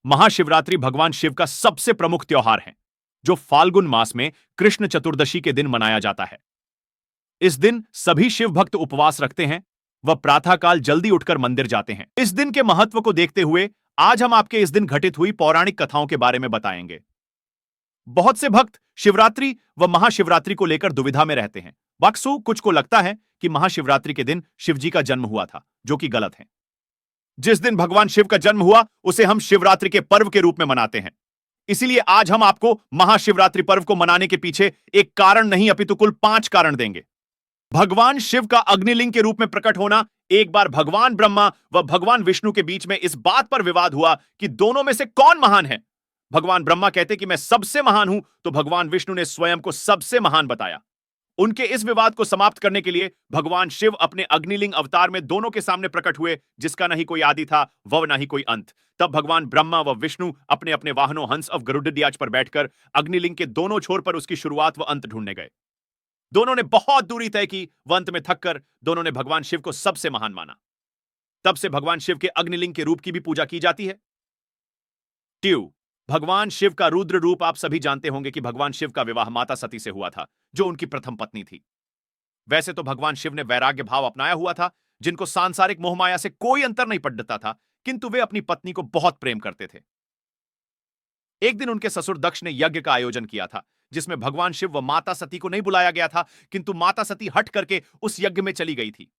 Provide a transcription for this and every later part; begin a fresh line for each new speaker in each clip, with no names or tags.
महाशिवरात्रि भगवान शिव का सबसे प्रमुख त्योहार है, जो फाल्गुन मास में कृष्ण चतुर्दशी के दिन मनाया जाता है। इस दिन सभी शिव भक्त उपवास रखते हैं व प्रातःकाल जल्दी उठकर मंदिर जाते हैं। इस दिन के महत्व को देखते हुए आज हम आपके इस दिन घटित हुई पौराणिक कथाओं के बारे में बताएंगे। बहुत से भक्त शिवरात्रि व महाशिवरात्रि को लेकर दुविधा में रहते हैं। बक्सु कुछ को लगता है कि महाशिवरात्रि के दिन शिवजी का जन्म हुआ था, जो कि गलत है। जिस दिन भगवान शिव का जन्म हुआ उसे हम शिवरात्रि के पर्व के रूप में मनाते हैं। इसीलिए आज हम आपको महाशिवरात्रि पर्व को मनाने के पीछे एक कारण नहीं अपितु कुल 5 कारण देंगे। भगवान शिव का अग्निलिंग के रूप में प्रकट होना। एक बार भगवान ब्रह्मा व भगवान विष्णु के बीच में इस बात पर विवाद हुआ कि दोनों में से कौन महान है। भगवान ब्रह्मा कहते कि मैं सबसे महान हूं, तो भगवान विष्णु ने स्वयं को सबसे महान बताया। उनके इस विवाद को समाप्त करने के लिए भगवान शिव अपने अग्निलिंग अवतार में दोनों के सामने प्रकट हुए, जिसका न ही कोई आदि था व न ही कोई अंत। तब भगवान ब्रह्मा व विष्णु अपने अपने वाहनों हंस और गरुड़ध्वज पर बैठकर अग्निलिंग के दोनों छोर पर उसकी शुरुआत व अंत ढूंढने गए। दोनों ने बहुत दूरी तय की व अंत में थककर दोनों ने भगवान शिव को सबसे महान माना। तब से भगवान शिव के अग्निलिंग के रूप की भी पूजा की जाती है। ट्यू भगवान शिव का रुद्र रूप। आप सभी जानते होंगे कि भगवान शिव का विवाह माता सती से हुआ था, जो उनकी प्रथम पत्नी थी। वैसे तो भगवान शिव ने वैराग्य भाव अपनाया हुआ था, जिनको सांसारिक मोहमाया से कोई अंतर नहीं पड़ता था, किंतु वे अपनी पत्नी को बहुत प्रेम करते थे। एक दिन उनके ससुर दक्ष ने यज्ञ का आयोजन किया था, जिसमें भगवान शिव व माता सती को नहीं बुलाया गया था, किंतु माता सती हट करके उस यज्ञ में चली गई थी।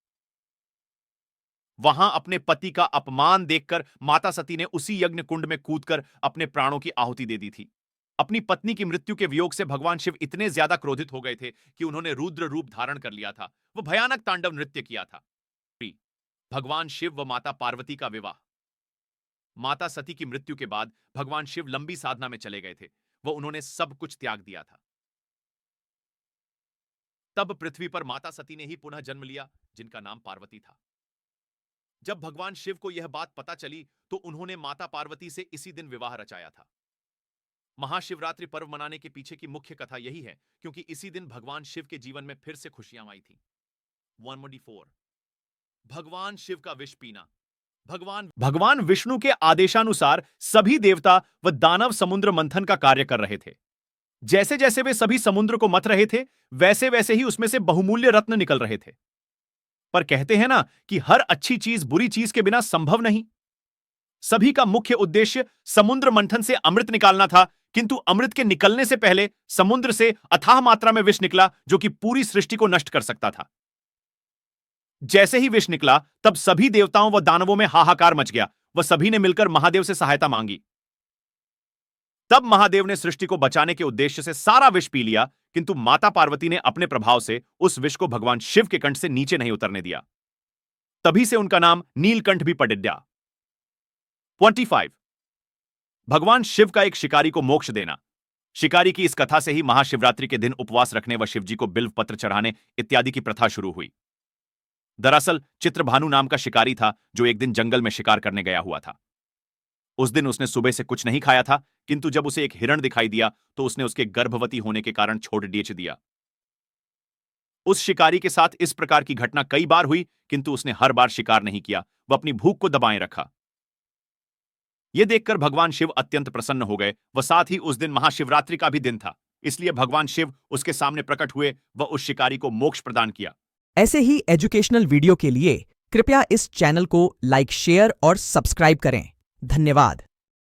वहां अपने पति का अपमान देखकर माता सती ने उसी यज्ञ कुंड में कूदकर अपने प्राणों की आहुति दे दी थी। अपनी पत्नी की मृत्यु के वियोग से भगवान शिव इतने ज्यादा क्रोधित हो गए थे कि उन्होंने रुद्र रूप धारण कर लिया था। वो भयानक तांडव नृत्य किया था। भगवान शिव व माता पार्वती का विवाह। माता सती की मृत्यु के बाद भगवान शिव लंबी साधना में चले गए थे। वो उन्होंने सब कुछ त्याग दिया था। तब पृथ्वी पर माता सती ने ही पुनः जन्म लिया, जिनका नाम पार्वती था। जब भगवान शिव को यह बात पता चली तो उन्होंने माता पार्वती से इसी दिन विवाह रचाया था। महाशिवरात्रि पर्व मनाने के पीछे की मुख्य कथा यही है, क्योंकि इसी दिन भगवान शिव के जीवन में फिर से खुशियां आई थी। 114 भगवान शिव का विष पीना। भगवान विष्णु के आदेशानुसार सभी देवता व दानव समुद्र मंथन का कार्य कर रहे थे। जैसे जैसे वे सभी समुद्र को मथ रहे थे, वैसे वैसे ही उसमें से बहुमूल्य रत्न निकल रहे थे। पर कहते हैं ना कि हर अच्छी चीज बुरी चीज के बिना संभव नहीं। सभी का मुख्य उद्देश्य समुद्र मंथन से अमृत निकालना था, किंतु अमृत के निकलने से पहले समुद्र से अथाह मात्रा में विष निकला, जो कि पूरी सृष्टि को नष्ट कर सकता था। जैसे ही विष निकला, तब सभी देवताओं व दानवों में हाहाकार मच गया। वह सभी ने मिलकर महादेव से सहायता मांगी। तब महादेव ने सृष्टि को बचाने के उद्देश्य से सारा विष पी लिया, किंतु माता पार्वती ने अपने प्रभाव से उस विष को भगवान शिव के कंठ से नीचे नहीं उतरने दिया। तभी से उनका नाम नीलकंठ भी पड़ गया। 25 भगवान शिव का एक शिकारी को मोक्ष देना। शिकारी की इस कथा से ही महाशिवरात्रि के दिन उपवास रखने व शिवजी को बिल्व पत्र चढ़ाने इत्यादि की प्रथा शुरू हुई। दरअसल चित्रभानु नाम का शिकारी था, जो एक दिन जंगल में शिकार करने गया हुआ था। उस दिन उसने सुबह से कुछ नहीं खाया था, किंतु जब उसे एक हिरण दिखाई दिया तो उसने उसके गर्भवती होने के कारण छोड़ बेच दिया। उस शिकारी के साथ इस प्रकार की घटना कई बार हुई, किंतु उसने हर बार शिकार नहीं किया, वह अपनी भूख को दबाए रखा। यह देखकर भगवान शिव अत्यंत प्रसन्न हो गए व साथ ही उस दिन महाशिवरात्रि का भी दिन था। इसलिए भगवान शिव उसके सामने प्रकट हुए व उस शिकारी को मोक्ष प्रदान किया।
ऐसे ही एजुकेशनल वीडियो के लिए कृपया इस चैनल को लाइक, शेयर और सब्सक्राइब करें। धन्यवाद।